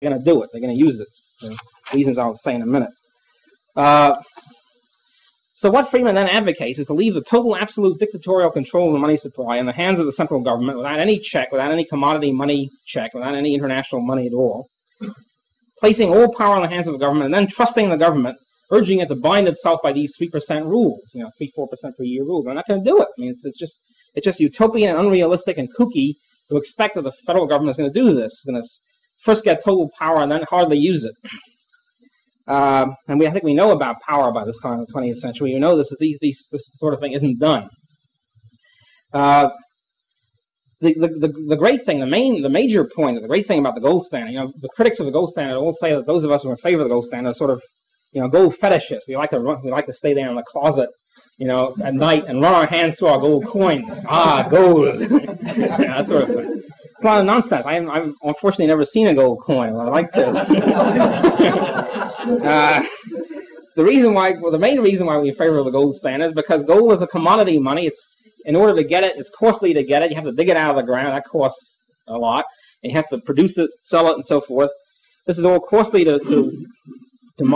They're going to do it. They're going to use it. The reasons I'll say in a minute. So what Friedman then advocates is to leave the total absolute dictatorial control of the money supply in the hands of the central government without any check, without any commodity money check, without any international money at all, placing all power in the hands of the government and then trusting the government, urging it to bind itself by these 3% rules, 3-4% per year rules. They're not going to do it. I mean, it's just utopian and unrealistic and kooky to expect that the federal government is going to do this. It's going to first get total power and then hardly use it. And I think we know about power by this time in the 20th century. You know this sort of thing isn't done. The great thing, the major point, the great thing about the gold standard, the critics of the gold standard all say that those of us who are in favor of the gold standard are sort of, gold fetishists. We like to stay there in the closet, at night and run our hands through our gold coins. Ah, gold. That sort of thing. It's a lot of nonsense. I've unfortunately never seen a gold coin. I'd like to. The main reason why we're in favor of the gold standard is because gold is a commodity money. In order to get it, it's costly to get it. You have to dig it out of the ground. That costs a lot. And you have to produce it, sell it, and so forth. This is all costly to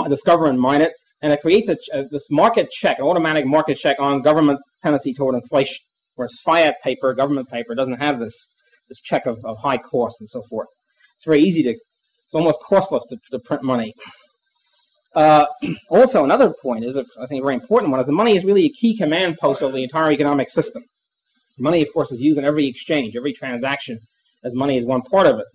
discover and mine it. And it creates this market check, an automatic market check on government tendency toward inflation. Whereas fiat paper, government paper, doesn't have this check of high cost and so forth. It's very easy it's almost costless to print money. Also, another point is, I think a very important one, is that money is really a key command post of the entire economic system. Money, of course, is used in every exchange, every transaction, as money is one part of it.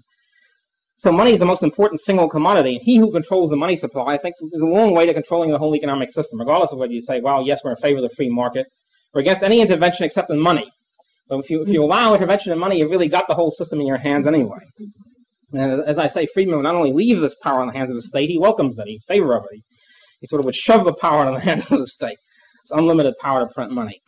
So money is the most important single commodity, and he who controls the money supply, I think, is a long way to controlling the whole economic system, regardless of whether you say, well, yes, we're in favor of the free market, or against any intervention except in money. But if you allow intervention in money, you've really got the whole system in your hands anyway. And as I say, Friedman would not only leave this power in the hands of the state, he welcomes it, he's in favor of it. He sort of would shove the power in the hands of the state. It's unlimited power to print money.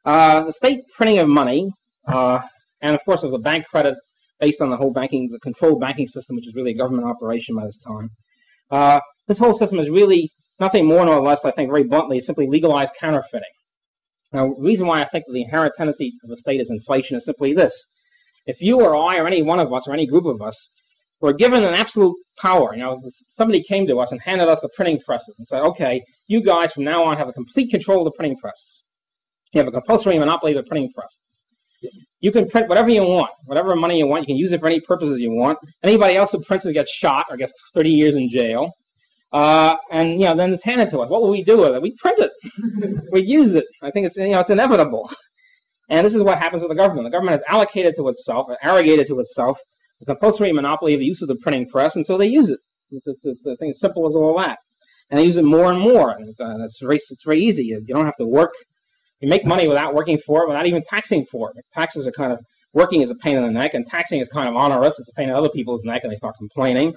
The state printing of money, and of course there's a bank credit based on the controlled banking system, which is really a government operation by this time. This whole system is really nothing more nor less, I think very bluntly, simply legalized counterfeiting. Now, the reason why I think the inherent tendency of the state is inflation is simply this. If you or I or any one of us or any group of us were given an absolute power, somebody came to us and handed us the printing presses and said, okay, you guys from now on have a complete control of the printing press. You have a compulsory monopoly of the printing presses. You can print whatever you want, whatever money you want. You can use it for any purposes you want. Anybody else who prints it gets shot or gets 30 years in jail. And then it's handed to us. What will we do with it? We print it. We use it. I think it's it's inevitable. And this is what happens with the government. The government has allocated to itself, arrogated to itself, the compulsory monopoly of the use of the printing press, and so they use it. It's I think as simple as all that. And they use it more and more. And it's very easy. You don't have to work. You make money without working for it, without even taxing for it. Taxes are kind of, working is a pain in the neck, and taxing is kind of onerous. It's a pain in other people's neck, and they start complaining.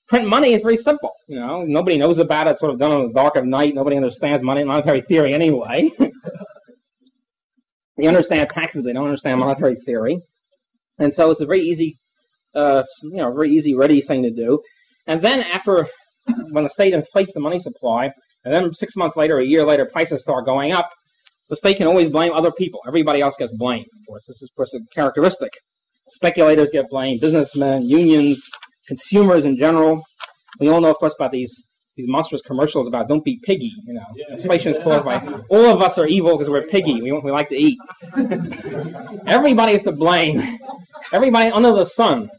Print money is very simple. Nobody knows about it. It's sort of done in the dark of night. Nobody understands monetary theory anyway. They understand taxes, but they don't understand monetary theory. And so it's a very easy, ready thing to do. And then when the state inflates the money supply, and then 6 months later, a year later, prices start going up, the state can always blame other people. Everybody else gets blamed, of course. This is, of course, a characteristic. Speculators get blamed, businessmen, unions, consumers in general. We all know, of course, about these monstrous commercials about don't be piggy. Inflation is caused by all of us are evil because we're piggy. We like to eat. Everybody is to blame. Everybody under the sun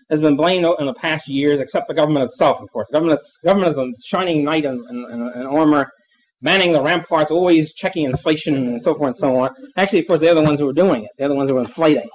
has been blamed in the past years, except the government itself, of course. The government is the shining knight in armor, manning the ramparts, always checking inflation and so forth and so on. Actually, of course, they're the ones who are doing it. They're the ones who are inflating.